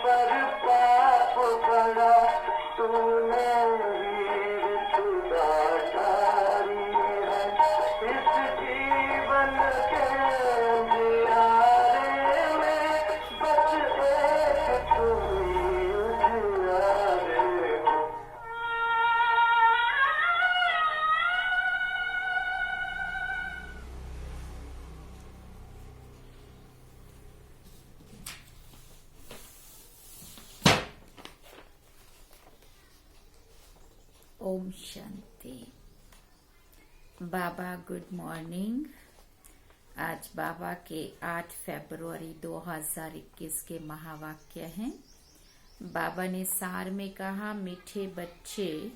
पर पाप पड़ा तूने वीर खुदा ठारी है इस जीवन के अंधियारे में बस एक तुम ही उजियारे हो। ओम शांति। बाबा गुड मॉर्निंग। आज बाबा के 8 फरवरी 2021 के महावाक्य हैं। बाबा ने सार में कहा, मीठे बच्चे,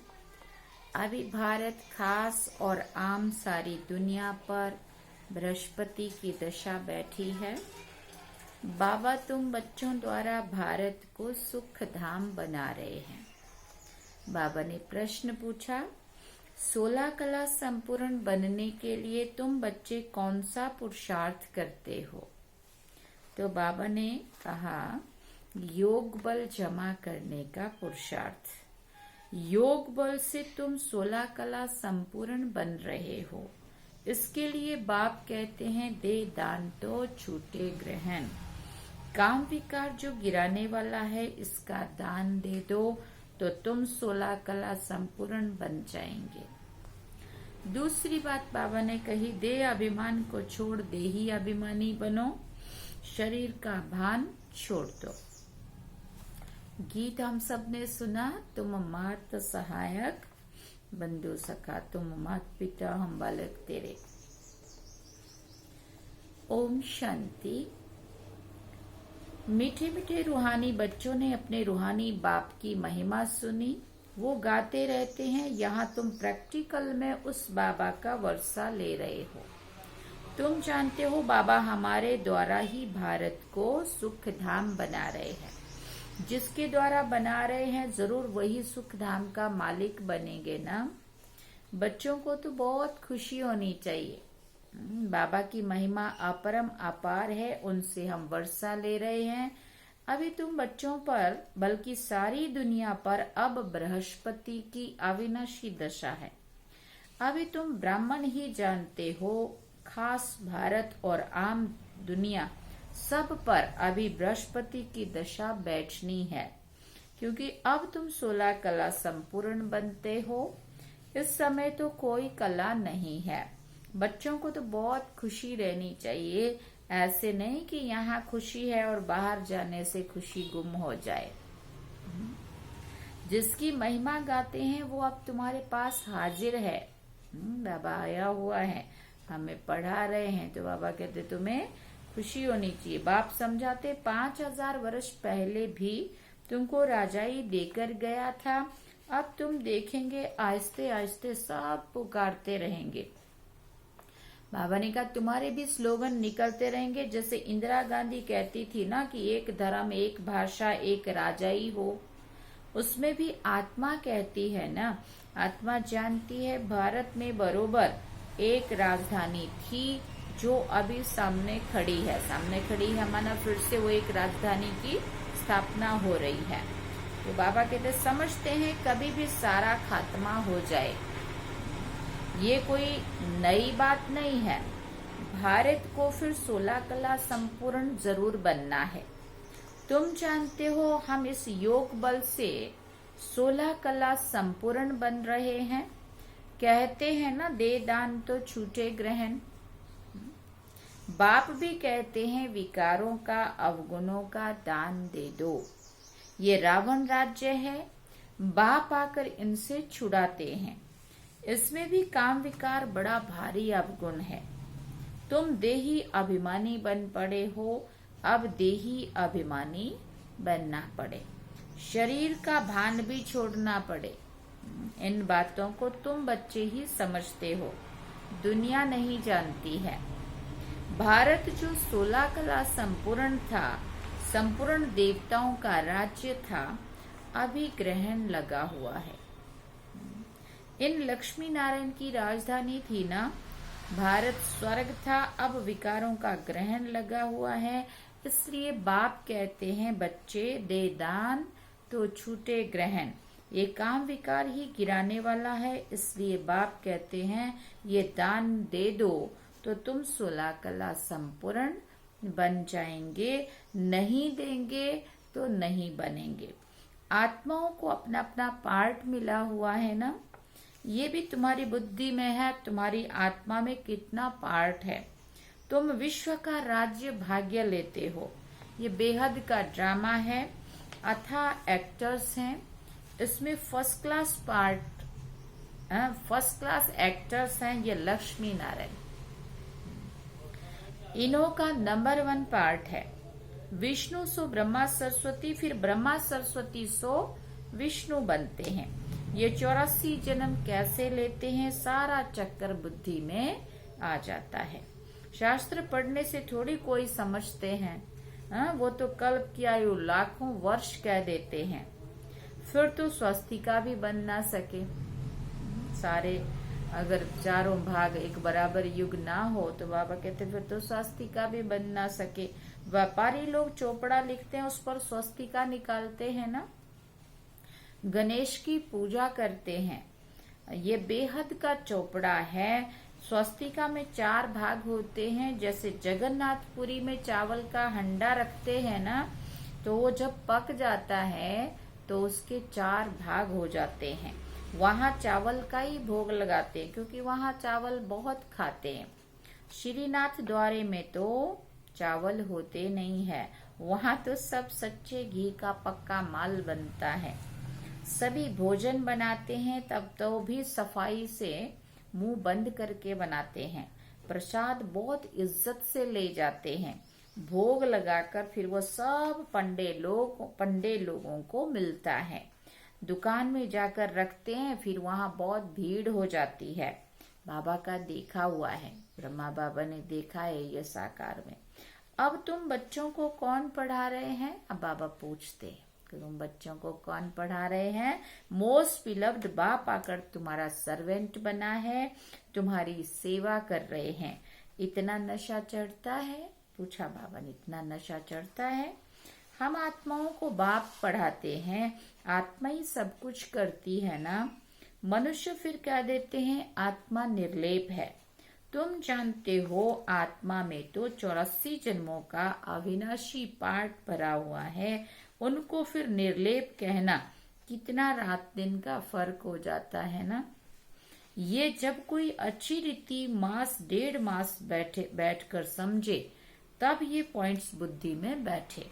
अभी भारत खास और आम सारी दुनिया पर बृहस्पति की दशा बैठी है। बाबा तुम बच्चों द्वारा भारत को सुख धाम बना रहे हैं। बाबा ने प्रश्न पूछा, 16 कला संपूर्ण बनने के लिए तुम बच्चे कौन सा पुरुषार्थ करते हो? तो बाबा ने कहा, योग बल जमा करने का पुरुषार्थ। योग बल से तुम 16 कला संपूर्ण बन रहे हो। इसके लिए बाप कहते हैं, दे दान तो छूटे ग्रहण। काम विकार जो गिराने वाला है, इसका दान दे दो तो तुम 16 कला संपूर्ण बन जाएंगे। दूसरी बात बाबा ने कही, देह अभिमान को छोड़ देही अभिमानी बनो, शरीर का भान छोड़ दो। गीत हम सब ने सुना, तुम मात सहायक बंधु सखा, तुम मात पिता हम बालक तेरे। ओम शांति। मीठे मीठे रूहानी बच्चों ने अपने रूहानी बाप की महिमा सुनी। वो गाते रहते हैं, यहाँ तुम प्रैक्टिकल में उस बाबा का वर्षा ले रहे हो। तुम जानते हो बाबा हमारे द्वारा ही भारत को सुख धाम बना रहे हैं। जिसके द्वारा बना रहे हैं जरूर वही सुख धाम का मालिक बनेंगे ना। बच्चों को तो बहुत खुशी होनी चाहिए। बाबा की महिमा अपरम अपार है, उनसे हम वर्षा ले रहे हैं। अभी तुम बच्चों पर बल्कि सारी दुनिया पर अब बृहस्पति की अविनाशी दशा है। अभी तुम ब्राह्मण ही जानते हो, खास भारत और आम दुनिया सब पर अभी बृहस्पति की दशा बैठनी है, क्योंकि अब तुम 16 कला संपूर्ण बनते हो। इस समय तो कोई कला नहीं है। बच्चों को तो बहुत खुशी रहनी चाहिए। ऐसे नहीं कि यहाँ खुशी है और बाहर जाने से खुशी गुम हो जाए। जिसकी महिमा गाते हैं वो अब तुम्हारे पास हाजिर है। बाबा आया हुआ है, हमें पढ़ा रहे हैं, तो बाबा कहते तुम्हें खुशी होनी चाहिए। बाप समझाते 5000 वर्ष पहले भी तुमको राजाई देकर गया था। अब तुम देखेंगे आहिस्ते आहिस्ते सब पुकारते रहेंगे। बाबा ने कहा तुम्हारे भी स्लोगन निकलते रहेंगे। जैसे इंदिरा गांधी कहती थी ना कि एक धर्म, एक भाषा, एक राजाई हो। उसमें भी आत्मा कहती है ना, आत्मा जानती है भारत में बरोबर एक राजधानी थी जो अभी सामने खड़ी है। सामने खड़ी है माना फिर से वो एक राजधानी की स्थापना हो रही है। तो बाबा कहते समझते हैं कभी भी सारा खात्मा हो जाए, ये कोई नई बात नहीं है। भारत को फिर 16 कला संपूर्ण जरूर बनना है। तुम जानते हो हम इस योग बल से 16 कला संपूर्ण बन रहे हैं। कहते हैं ना, दे दान तो छूटे ग्रहण। बाप भी कहते हैं विकारों का, अवगुणों का दान दे दो। ये रावण राज्य है, बाप आकर इनसे छुड़ाते हैं। इसमें भी काम विकार बड़ा भारी अवगुण है। तुम देही अभिमानी बन पड़े हो, अब देही अभिमानी बनना पड़े। शरीर का भान भी छोड़ना पड़े। इन बातों को तुम बच्चे ही समझते हो, दुनिया नहीं जानती है। भारत जो 16 कला संपूर्ण था, संपूर्ण देवताओं का राज्य था, अभी ग्रहण लगा हुआ है। इन लक्ष्मी नारायण की राजधानी थी ना, भारत स्वर्ग था, अब विकारों का ग्रहण लगा हुआ है। इसलिए बाप कहते हैं बच्चे दे दान तो छूटे ग्रहण। ये काम विकार ही गिराने वाला है, इसलिए बाप कहते हैं ये दान दे दो तो तुम 16 कला संपूर्ण बन जाएंगे, नहीं देंगे तो नहीं बनेंगे। आत्माओं को अपना अपना पार्ट मिला हुआ है ना, ये भी तुम्हारी बुद्धि में है, तुम्हारी आत्मा में कितना पार्ट है। तुम विश्व का राज्य भाग्य लेते हो। ये बेहद का ड्रामा है, अथाह एक्टर्स हैं, इसमें फर्स्ट क्लास एक्टर्स हैं ये लक्ष्मी नारायण। इन्हों का नंबर 1 पार्ट है। विष्णु सो ब्रह्मा सरस्वती, फिर ब्रह्मा सरस्वती सो विष्णु बनते हैं। ये 84 जन्म कैसे लेते हैं, सारा चक्कर बुद्धि में आ जाता है। शास्त्र पढ़ने से थोड़ी कोई समझते हैं, वो तो कल्प की आयु लाखों वर्ष कह देते हैं। फिर तो स्वस्तिका भी बन ना सके। सारे अगर चारों भाग एक बराबर युग ना हो तो बाबा कहते फिर तो स्वस्तिका भी बन ना सके। व्यापारी लोग चोपड़ा लिखते हैं, उस पर स्वस्तिका निकालते हैं ना। गणेश की पूजा करते हैं, ये बेहद का चोपड़ा है। स्वस्तिका में 4 भाग होते हैं। जैसे जगन्नाथपुरी में चावल का हंडा रखते हैं ना, तो वो जब पक जाता है तो उसके 4 भाग हो जाते हैं। वहाँ चावल का ही भोग लगाते हैं, क्योंकि वहाँ चावल बहुत खाते हैं। श्रीनाथ द्वारे में तो चावल होते नहीं है, वहाँ तो सब सच्चे घी का पक्का माल बनता है। सभी भोजन बनाते हैं तब तो भी सफाई से मुंह बंद करके बनाते हैं। प्रसाद बहुत इज्जत से ले जाते हैं, भोग लगाकर फिर वो सब पंडे लोगों को मिलता है। दुकान में जाकर रखते हैं, फिर वहाँ बहुत भीड़ हो जाती है। बाबा का देखा हुआ है, ब्रह्मा बाबा ने देखा है ये साकार में। अब तुम बच्चों को कौन पढ़ा रहे हैं, अब बाबा पूछते हैं कि तुम बच्चों को कौन पढ़ा रहे हैं। मोस्ट बिलव्ड बाप आकर तुम्हारा सर्वेंट बना है, तुम्हारी सेवा कर रहे हैं। इतना नशा चढ़ता है, पूछा बाबा ने, इतना नशा चढ़ता है। हम आत्माओं को बाप पढ़ाते हैं, आत्मा ही सब कुछ करती है ना। मनुष्य फिर कह देते हैं आत्मा निर्लेप है। तुम जानते हो आत्मा में तो 84 जन्मों का अविनाशी पार्ट भरा हुआ है, उनको फिर निर्लेप कहना कितना रात दिन का फर्क हो जाता है ना। ये जब कोई अच्छी रीति मास 1.5 मास बैठकर समझे तब ये पॉइंट्स बुद्धि में बैठे।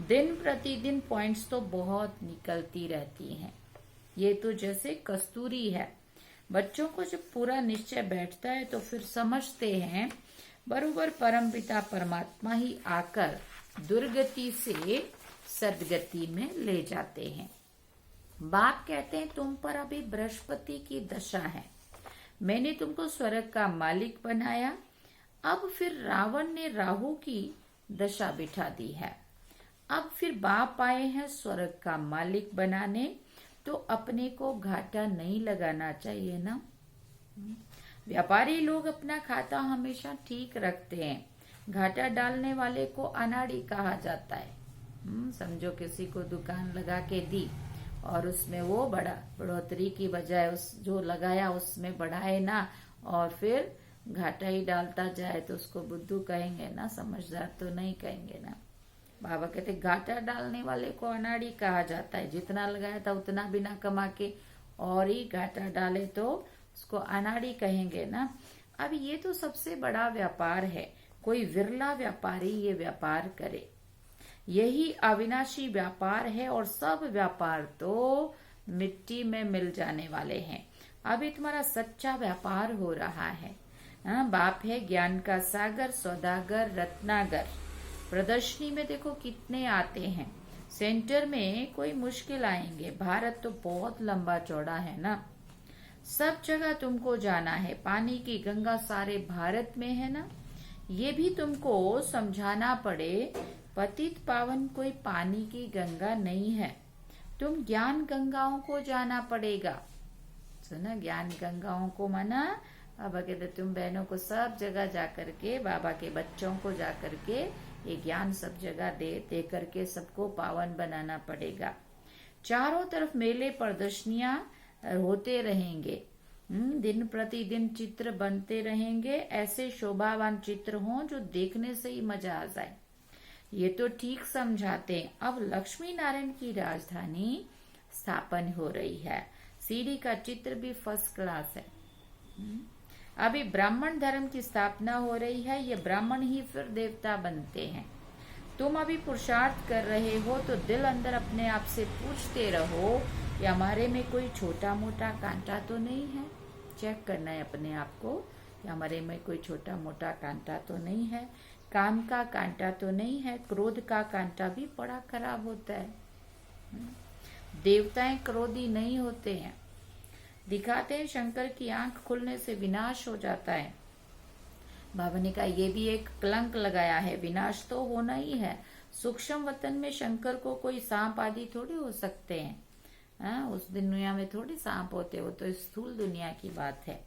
दिन प्रतिदिन पॉइंट्स तो बहुत निकलती रहती हैं। ये तो जैसे कस्तूरी है। बच्चों को जब पूरा निश्चय बैठता है तो फिर समझते हैं बरोबर परमपिता परमात्मा ही आकर दुर्गति से सदगति में ले जाते हैं। बाप कहते हैं तुम पर अभी बृहस्पति की दशा है, मैंने तुमको स्वर्ग का मालिक बनाया। अब फिर रावण ने राहु की दशा बिठा दी है। अब फिर बाप आए हैं स्वर्ग का मालिक बनाने, तो अपने को घाटा नहीं लगाना चाहिए ना। व्यापारी लोग अपना खाता हमेशा ठीक रखते हैं, घाटा डालने वाले को अनाड़ी कहा जाता है। समझो किसी को दुकान लगा के दी और उसमें वो बढ़ोतरी की बजाय उस जो लगाया उसमें बढ़ाए ना, और फिर घाटा ही डालता जाए तो उसको बुद्धू कहेंगे ना, समझदार तो नहीं कहेंगे ना। बाबा कहते घाटा डालने वाले को अनाड़ी कहा जाता है। जितना लगाया था उतना बिना कमा के और ही घाटा डाले तो उसको अनाड़ी कहेंगे ना। अब ये तो सबसे बड़ा व्यापार है, कोई विरला व्यापारी ये व्यापार करे। यही अविनाशी व्यापार है और सब व्यापार तो मिट्टी में मिल जाने वाले हैं। अभी तुम्हारा सच्चा व्यापार हो रहा है। बाप है ज्ञान का सागर, सौदागर, रत्नागर। प्रदर्शनी में देखो कितने आते हैं, सेंटर में कोई मुश्किल आएंगे। भारत तो बहुत लंबा चौड़ा है ना, सब जगह तुमको जाना है। पानी की गंगा सारे भारत में है ना, ये भी तुमको समझाना पड़े। पतित पावन कोई पानी की गंगा नहीं है, तुम ज्ञान गंगाओं को जाना पड़ेगा। सुना, ज्ञान गंगाओं को माना। बाबा कहते तुम बहनों को सब जगह जा करके, बाबा के बच्चों को जा करके ये ज्ञान सब जगह दे करके सबको पावन बनाना पड़ेगा। चारों तरफ मेले प्रदर्शनियां होते रहेंगे, दिन प्रतिदिन चित्र बनते रहेंगे, ऐसे शोभावान चित्र हों जो देखने से ही मजा आ जाए। ये तो ठीक समझाते। अब लक्ष्मी नारायण की राजधानी स्थापन हो रही है, सीढ़ी का चित्र भी फर्स्ट क्लास है। अभी ब्राह्मण धर्म की स्थापना हो रही है, ये ब्राह्मण ही फिर देवता बनते हैं। तुम अभी पुरुषार्थ कर रहे हो तो दिल अंदर अपने आप से पूछते रहो कि हमारे में कोई छोटा मोटा कांटा तो नहीं है। चेक करना है अपने आप को कि हमारे में कोई छोटा मोटा कांटा तो नहीं है, काम का कांटा तो नहीं है। क्रोध का कांटा भी बड़ा खराब होता है। देवताएं क्रोधी नहीं होते हैं। दिखाते हैं शंकर की आंख खुलने से विनाश हो जाता है। बाबा ने कहा ये भी एक कलंक लगाया है, विनाश तो होना ही है। सूक्ष्म वतन में शंकर को कोई सांप आदि थोड़ी हो सकते हैं। उस दुनिया में थोड़ी सांप होते, हो तो स्थूल दुनिया की बात है।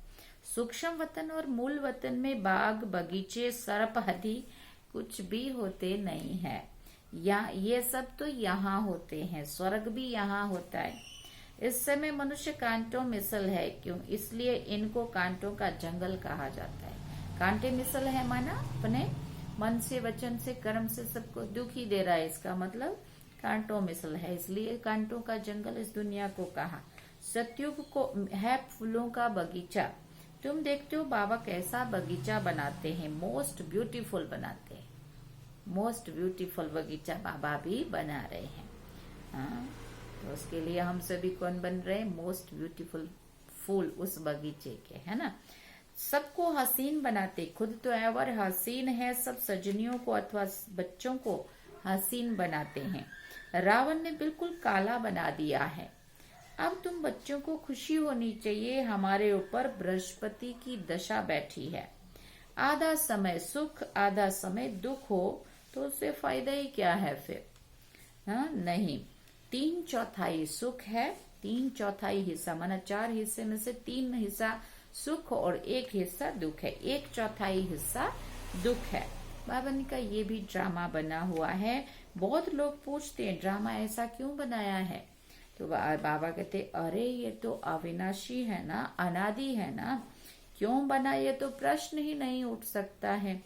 सूक्ष्म वतन और मूल वतन में बाग बगीचे सर्प आदि कुछ भी होते नहीं है। ये सब तो यहाँ होते हैं, स्वर्ग भी यहाँ होता है। इस समय मनुष्य कांटों मिसल है, क्यों? इसलिए इनको कांटों का जंगल कहा जाता है। कांटे मिसल है माना अपने मन से, वचन से, कर्म से सबको दुखी दे रहा है, इसका मतलब कांटों मिसल है, इसलिए कांटों का जंगल इस दुनिया को कहा। सतयुग को है फूलों का बगीचा। तुम देखते हो बाबा कैसा बगीचा बनाते हैं, मोस्ट ब्यूटीफुल बनाते हैं। मोस्ट ब्यूटीफुल बगीचा बाबा भी बना रहे हैं। तो उसके लिए हम सभी कौन बन रहे हैं? मोस्ट ब्यूटीफुल फूल उस बगीचे के, है ना। सबको हसीन बनाते, खुद तो एवर हसीन है, सब सजनियों को अथवा बच्चों को हसीन बनाते हैं। रावण ने बिल्कुल काला बना दिया है। अब तुम बच्चों को खुशी होनी चाहिए, हमारे ऊपर बृहस्पति की दशा बैठी है। आधा समय सुख आधा समय दुख हो तो उससे फायदा ही क्या है फिर? नहीं, 3/4 सुख है, 3/4 हिस्सा माना 4 हिस्से में से 3 हिस्सा सुख और 1 हिस्सा दुख है, 1/4 हिस्सा दुख है। बाबा ने कहा ये भी ड्रामा बना हुआ है। बहुत लोग पूछते हैं ड्रामा ऐसा क्यों बनाया है, तो बाबा कहते अरे ये तो अविनाशी है ना, अनादि है ना, क्यों बना ये तो प्रश्न ही नहीं उठ सकता है।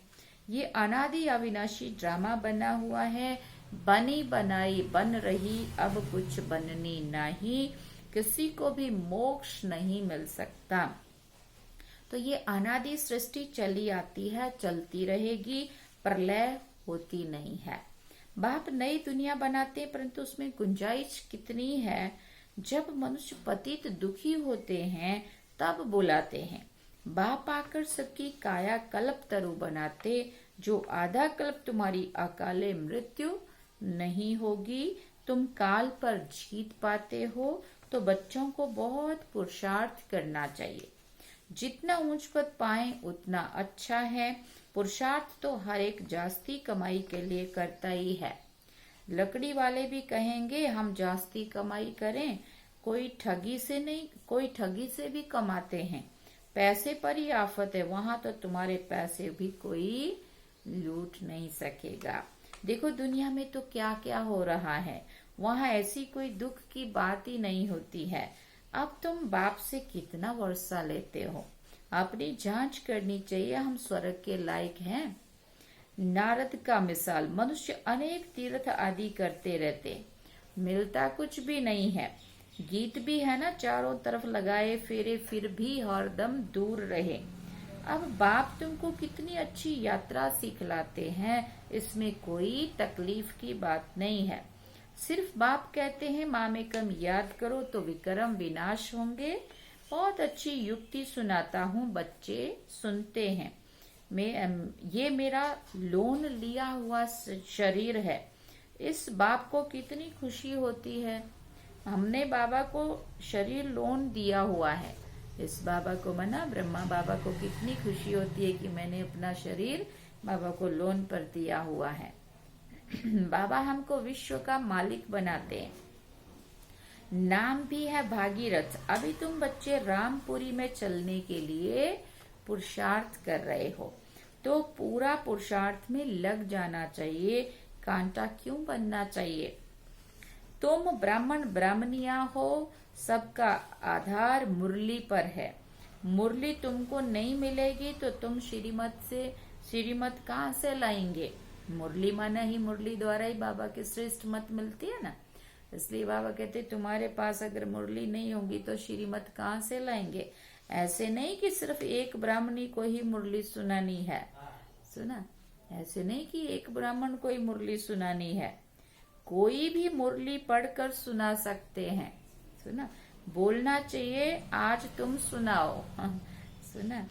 ये अनादि अविनाशी ड्रामा बना हुआ है, बनी बनाई बन रही, अब कुछ बननी नहीं, किसी को भी मोक्ष नहीं मिल सकता। तो ये अनादि सृष्टि चली आती है, चलती रहेगी, प्रलय होती नहीं है। बाप नई दुनिया बनाते परंतु उसमें गुंजाइश कितनी है। जब मनुष्य पतित दुखी होते हैं तब बुलाते हैं। बाप आकर सबकी काया कल्प तरु बनाते, जो आधा कल्प तुम्हारी अकाले मृत्यु नहीं होगी। तुम काल पर जीत पाते हो तो बच्चों को बहुत पुरुषार्थ करना चाहिए। जितना ऊंच पद पाए उतना अच्छा है। पुरुषार्थ तो हर एक जास्ती कमाई के लिए करता ही है। लकड़ी वाले भी कहेंगे हम जास्ती कमाई करें, कोई ठगी से नहीं, कोई ठगी से भी कमाते हैं। पैसे पर ही आफत है, वहां तो तुम्हारे पैसे भी कोई लूट नहीं सकेगा। देखो दुनिया में तो क्या क्या हो रहा है, वहां ऐसी कोई दुख की बात ही नहीं होती है। अब तुम बाप से कितना वर्षा लेते हो, अपनी जांच करनी चाहिए, हम स्वर्ग के लायक हैं। नारद का मिसाल, मनुष्य अनेक तीर्थ आदि करते रहते, मिलता कुछ भी नहीं है। गीत भी है ना, चारों तरफ लगाए फेरे फिर भी हरदम दूर रहे। अब बाप तुमको कितनी अच्छी यात्रा सिखलाते हैं, इसमें कोई तकलीफ की बात नहीं है। सिर्फ बाप कहते हैं मामेकम याद करो तो विक्रम विनाश होंगे। बहुत अच्छी युक्ति सुनाता हूँ, बच्चे सुनते हैं। ये मेरा लोन लिया हुआ शरीर है। इस बाप को कितनी खुशी होती है, हमने बाबा को शरीर लोन दिया हुआ है। इस बाबा को मना ब्रह्मा बाबा को कितनी खुशी होती है कि मैंने अपना शरीर बाबा को लोन पर दिया हुआ है। बाबा हमको विश्व का मालिक बनाते हैं। नाम भी है भागीरथ। अभी तुम बच्चे रामपुरी में चलने के लिए पुरुषार्थ कर रहे हो। तो पूरा पुरुषार्थ में लग जाना चाहिए। कांटा क्यों बनना चाहिए? तुम ब्राह्मण ब्राह्मणिया हो, सबका आधार मुरली पर है। मुरली तुमको नहीं मिलेगी तो तुम श्रीमत कहाँ से लाएंगे? मुरली माना ही मुरली द्वारा ही बाबा की श्रेष्ठ मत मिलती है ना। इसलिए बाबा कहते तुम्हारे पास अगर मुरली नहीं होगी तो श्रीमत कहाँ से लाएंगे? ऐसे नहीं कि सिर्फ एक ब्राह्मणी को ही मुरली सुनानी है, सुना? ऐसे नहीं कि एक ब्राह्मण को ही मुरली सुनानी है, कोई भी मुरली पढ़कर सुना सकते हैं, सुना? बोलना चाहिए आज तुम सुनाओ, सुना?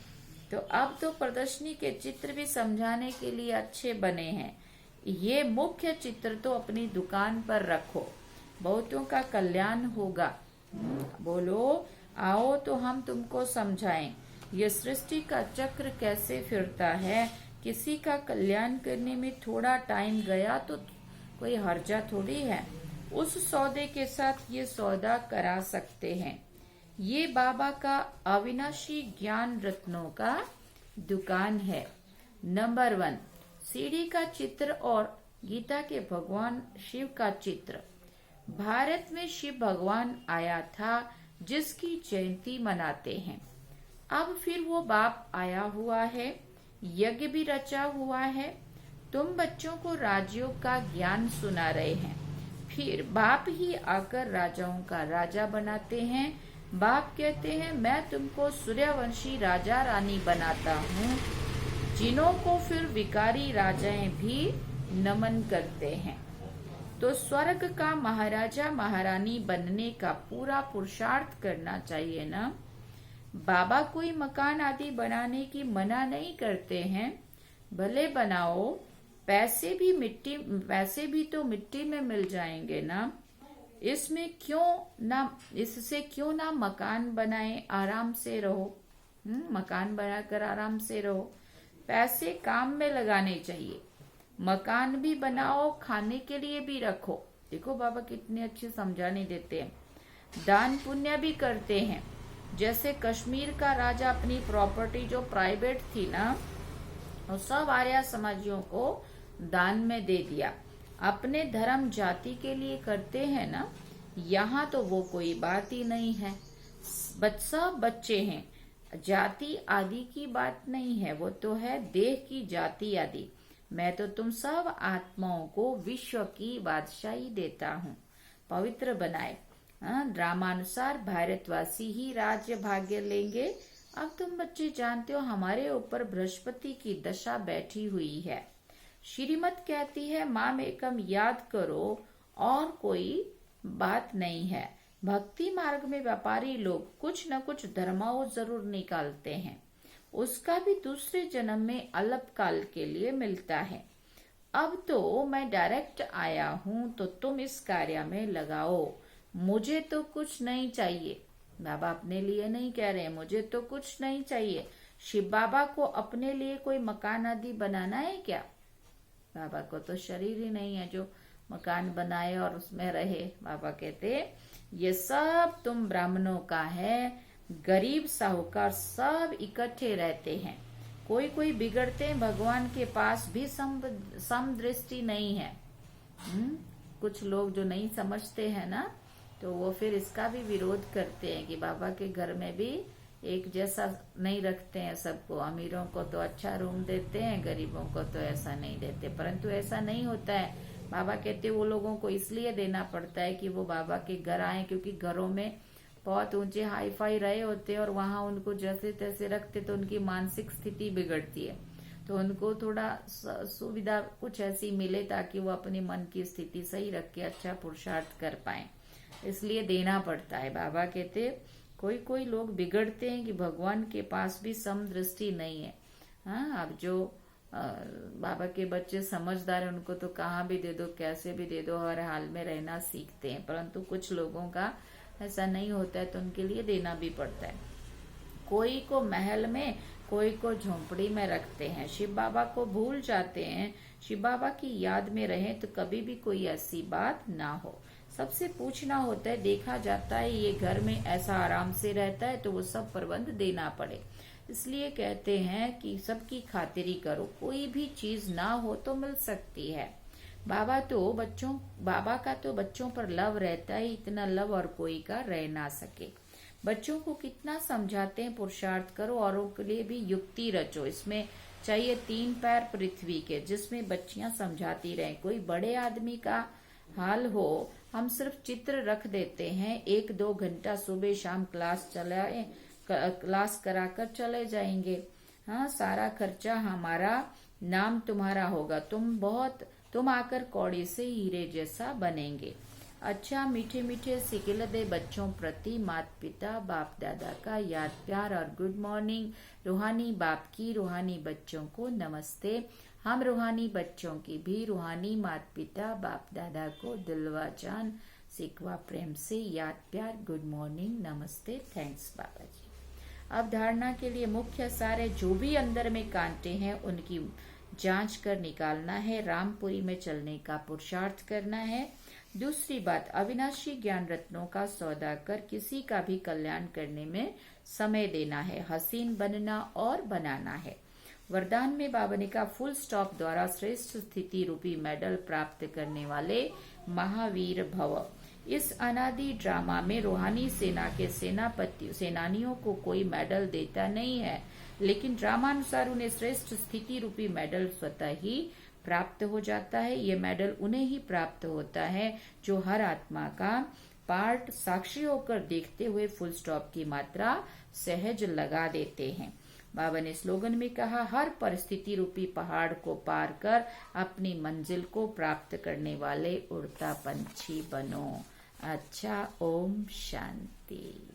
तो अब तो प्रदर्शनी के चित्र भी समझाने के लिए अच्छे बने हैं। ये मुख्य चित्र तो अपनी दुकान पर रखो, बहुतों का कल्याण होगा। बोलो आओ तो हम तुमको समझाएं ये सृष्टि का चक्र कैसे फिरता है। किसी का कल्याण करने में थोड़ा टाइम गया तो कोई हर्जा थोड़ी है। उस सौदे के साथ ये सौदा करा सकते हैं। ये बाबा का अविनाशी ज्ञान रत्नों का दुकान है। नंबर 1, सीढ़ी का चित्र और गीता के भगवान शिव का चित्र। भारत में शिव भगवान आया था जिसकी जयंती मनाते हैं। अब फिर वो बाप आया हुआ है, यज्ञ भी रचा हुआ है। तुम बच्चों को राजयोग का ज्ञान सुना रहे हैं, फिर बाप ही आकर राजाओं का राजा बनाते हैं। बाप कहते हैं मैं तुमको सूर्यवंशी राजा रानी बनाता हूँ, जिन्हों को फिर विकारी राजाएं भी नमन करते हैं। तो स्वर्ग का महाराजा महारानी बनने का पूरा पुरुषार्थ करना चाहिए ना। बाबा कोई मकान आदि बनाने की मना नहीं करते हैं, भले बनाओ, पैसे भी तो मिट्टी में मिल जाएंगे ना। इससे क्यों ना मकान बनाए, आराम से रहो। मकान बनाकर आराम से रहो। पैसे काम में लगाने चाहिए। मकान भी बनाओ, खाने के लिए भी रखो। देखो बाबा कितने अच्छे समझाने देते हैं। दान पुण्य भी करते हैं। जैसे कश्मीर का राजा अपनी प्रॉपर्टी जो प्राइवेट थी ना, वो सब आर्य समाजियों को दान में दे दिया। अपने धर्म जाति के लिए करते हैं ना, यहाँ तो वो कोई बात ही नहीं है। सब बच्चे हैं, जाति आदि की बात नहीं है, वो तो है देह की जाति आदि। मैं तो तुम सब आत्माओं को विश्व की बादशाही देता हूँ। पवित्र बनाए। ड्रामानुसार भारतवासी ही राज्य भाग्य लेंगे। अब तुम बच्चे जानते हो हमारे ऊपर बृहस्पति की दशा बैठी हुई है। श्रीमत कहती है माम एकम याद करो और कोई बात नहीं है। भक्ति मार्ग में व्यापारी लोग कुछ न कुछ धर्माओं जरूर निकालते हैं, उसका भी दूसरे जन्म में अल्पकाल के लिए मिलता है। अब तो मैं डायरेक्ट आया हूँ तो तुम इस कार्य में लगाओ। मुझे तो कुछ नहीं चाहिए। बाबा अपने लिए नहीं कह रहे, मुझे तो कुछ नहीं चाहिए। शिव बाबा को अपने लिए कोई मकान आदि बनाना है क्या? बाबा को तो शरीर ही नहीं है जो मकान बनाए और उसमें रहे। बाबा कहते ये सब तुम ब्राह्मणों का है। गरीब साहूकार सब इकट्ठे रहते हैं। कोई बिगड़ते हैं, भगवान के पास भी समदृष्टि नहीं है। कुछ लोग जो नहीं समझते हैं ना, तो वो फिर इसका भी विरोध करते हैं कि बाबा के घर में भी एक जैसा नहीं रखते हैं सबको। अमीरों को तो अच्छा रूम देते हैं, गरीबों को तो ऐसा नहीं देते। परंतु ऐसा नहीं होता है। बाबा कहते वो लोगों को इसलिए देना पड़ता है कि वो बाबा के घर आए, क्योंकि घरों में बहुत ऊंचे हाई फाई रहे होते हैं और वहां उनको जैसे तैसे रखते तो उनकी मानसिक स्थिति बिगड़ती है। तो उनको थोड़ा सुविधा कुछ ऐसी मिले ताकि वो अपनी मन की स्थिति सही रख के अच्छा पुरुषार्थ कर पाए, इसलिए देना पड़ता है। बाबा कहते कोई लोग बिगड़ते हैं कि भगवान के पास भी समदृष्टि नहीं है। हाँ, अब जो बाबा के बच्चे समझदार हैं उनको तो कहाँ भी दे दो, कैसे भी दे दो, हर हाल में रहना सीखते हैं। परंतु कुछ लोगों का ऐसा नहीं होता है तो उनके लिए देना भी पड़ता है। कोई को महल में, कोई को झोंपड़ी में रखते हैं। शिव बाबा को भूल जाते हैं। शिव बाबा की याद में रहें तो कभी भी कोई ऐसी बात ना हो। सबसे पूछना होता है, देखा जाता है ये घर में ऐसा आराम से रहता है तो वो सब प्रबंध देना पड़े। इसलिए कहते हैं कि सबकी खातिरी करो, कोई भी चीज ना हो तो मिल सकती है। बाबा का तो बच्चों पर लव रहता है, इतना लव और कोई का रह ना सके। बच्चों को कितना समझाते हैं, पुरुषार्थ करो, औरों के लिए भी युक्ति रचो। इसमें चाहिए 3 पैर पृथ्वी के, जिसमें बच्चियां समझाती रहें। कोई बड़े आदमी का हाल हो, हम सिर्फ चित्र रख देते हैं, 1-2 घंटा सुबह शाम क्लास कराकर चले जाएंगे। हाँ, सारा खर्चा हमारा, नाम तुम्हारा होगा, तुम आकर कौड़ी से हीरे जैसा बनेंगे। अच्छा, मीठे मीठे सिकिल दे बच्चों प्रति माता पिता बाप दादा का याद प्यार और गुड मॉर्निंग। रूहानी बाप की रूहानी बच्चों को नमस्ते। हम रूहानी बच्चों की भी रूहानी माता पिता बाप दादा को दिलवा जान सिकवा प्रेम से याद प्यार गुड मॉर्निंग नमस्ते। थैंक्स बाबा जी। अब धारणा के लिए मुख्य सारे जो भी अंदर में कांटे हैं उनकी जांच कर निकालना है। रामपुरी में चलने का पुरुषार्थ करना है। दूसरी बात, अविनाशी ज्ञान रत्नों का सौदा कर किसी का भी कल्याण करने में समय देना है। हसीन बनना और बनाना है। वरदान में बाबा ने कहा, फुल स्टॉप द्वारा श्रेष्ठ स्थिति रूपी मेडल प्राप्त करने वाले महावीर भव। इस अनादि ड्रामा में रूहानी सेना के सेनानियों को कोई मेडल देता नहीं है, लेकिन ड्रामानुसार उन्हें श्रेष्ठ स्थिति रूपी मेडल स्वतः ही प्राप्त हो जाता है। ये मेडल उन्हें ही प्राप्त होता है जो हर आत्मा का पार्ट साक्षी होकर देखते हुए फुल स्टॉप की मात्रा सहज लगा देते हैं। बाबा ने स्लोगन में कहा, हर परिस्थिति रूपी पहाड़ को पार कर अपनी मंजिल को प्राप्त करने वाले उड़ता पंछी बनो। अच्छा, ओम शांति।